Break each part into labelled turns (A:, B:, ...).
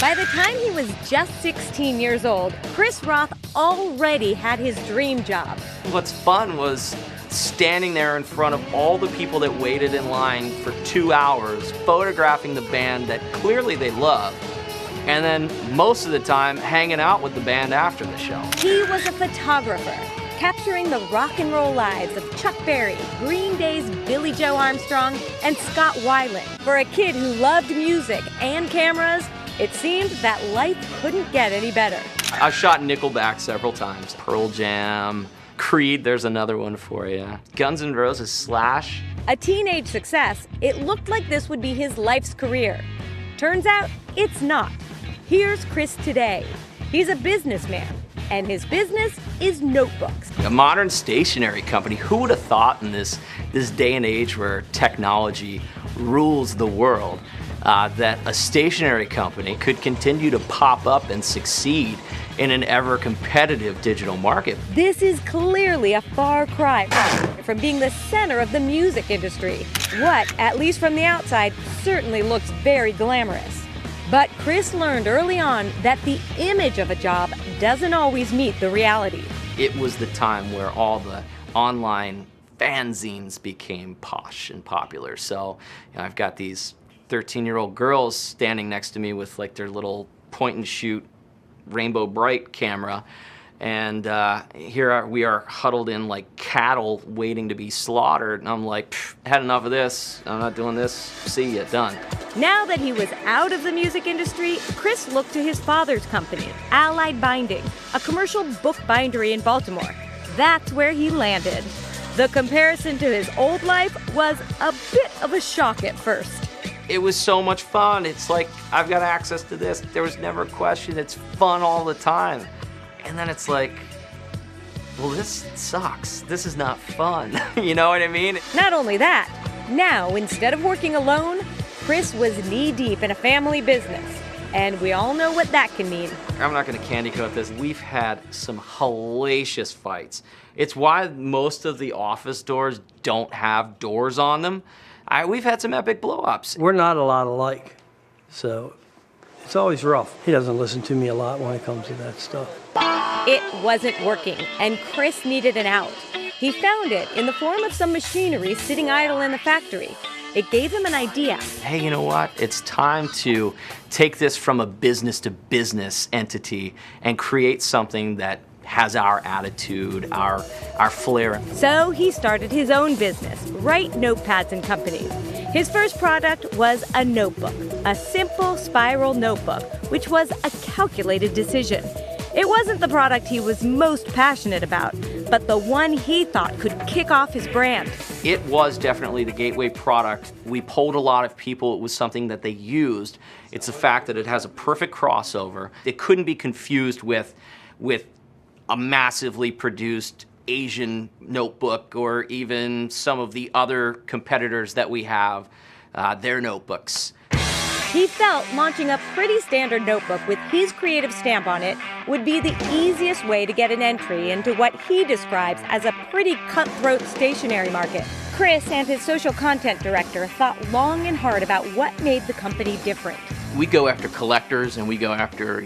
A: By the time he was just 16 years old, Chris Roth already had his dream job.
B: What's fun was standing there in front of all the people that waited in line for 2 hours, photographing the band that clearly they loved, and then most of the time hanging out with the band after the show.
A: He was a photographer, capturing the rock and roll lives of Chuck Berry, Green Day's Billy Joe Armstrong, and Scott Weiland. For a kid who loved music and cameras, it seemed that life couldn't get any better.
B: I've shot Nickelback several times. Pearl Jam, Creed, there's another one for you. Guns N' Roses, Slash.
A: A teenage success, it looked like this would be his life's career. Turns out, it's not. Here's Chris today. He's a businessman, and his business is notebooks.
B: A modern stationery company. Who would have thought in this day and age where technology rules the world, that a stationery company could continue to pop up and succeed in an ever-competitive digital market.
A: This is clearly a far cry from being the center of the music industry. What, at least from the outside, certainly looks very glamorous. But Chris learned early on that the image of a job doesn't always meet the reality.
B: It was the time where all the online fanzines became posh and popular. So I've got these 13-year-old girls standing next to me with like their little point and shoot Rainbow Bright camera, and here we are huddled in like cattle waiting to be slaughtered, and I'm like, had enough of this, I'm not doing this, see ya, done.
A: Now that he was out of the music industry, Chris looked to his father's company, Allied Binding, a commercial book bindery in Baltimore. That's where he landed. The comparison to his old life was a bit of a shock at first.
B: It was so much fun. It's like, I've got access to this. There was never a question. It's fun all the time. And then it's like, well, this sucks. This is not fun. You know what I mean?
A: Not only that, now, instead of working alone, Chris was knee-deep in a family business. And we all know what that can mean.
B: I'm not going to candy coat this. We've had some hellacious fights. It's why most of the office doors don't have doors on them. We've had some epic blow-ups.
C: We're not a lot alike, so it's always rough. He doesn't listen to me a lot when it comes to that stuff.
A: It wasn't working, and Chris needed an out. He found it in the form of some machinery sitting idle in the factory. It gave him an idea.
B: Hey, you know what? It's time to take this from a business-to-business entity and create something that has our attitude, our flair.
A: So he started his own business, Write Notepads and Company. His first product was a notebook, a simple spiral notebook, which was a calculated decision. It wasn't the product he was most passionate about, but the one he thought could kick off his brand.
B: It was definitely the gateway product. We polled a lot of people. It was something that they used. It's the fact that it has a perfect crossover. It couldn't be confused with a massively produced Asian notebook or even some of the other competitors that we have, their notebooks.
A: He felt launching a pretty standard notebook with his creative stamp on it would be the easiest way to get an entry into what he describes as a pretty cutthroat stationery market. Chris and his social content director thought long and hard about what made the company different.
B: We go after collectors and we go after,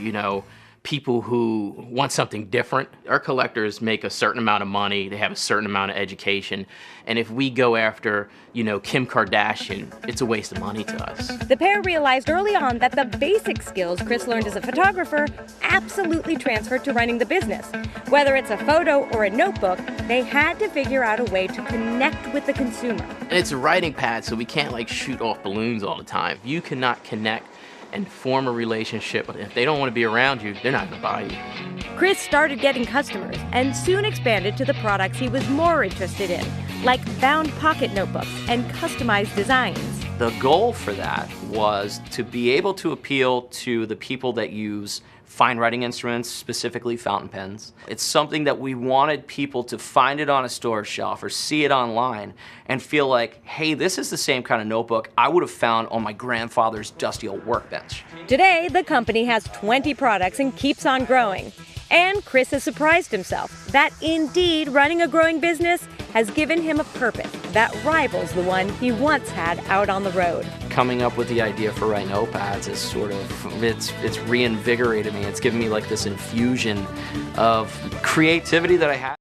B: people who want something different. Our collectors make a certain amount of money, they have a certain amount of education, and if we go after, Kim Kardashian, it's a waste of money to us.
A: The pair realized early on that the basic skills Chris learned as a photographer absolutely transferred to running the business. Whether it's a photo or a notebook, they had to figure out a way to connect with the consumer.
B: And it's a writing pad, so we can't shoot off balloons all the time. You cannot connect and form a relationship. If they don't want to be around you, they're not going to buy you.
A: Chris started getting customers and soon expanded to the products he was more interested in, like bound pocket notebooks and customized designs.
B: The goal for that was to be able to appeal to the people that use fine writing instruments, specifically fountain pens. It's something that we wanted people to find it on a store shelf or see it online and feel like, hey, this is the same kind of notebook I would have found on my grandfather's dusty old workbench.
A: Today, the company has 20 products and keeps on growing. And Chris has surprised himself that indeed running a growing business has given him a purpose that rivals the one he once had out on the road.
B: Coming up with the idea for Write Notepads is sort of, it's reinvigorated me. It's given me like this infusion of creativity that I had.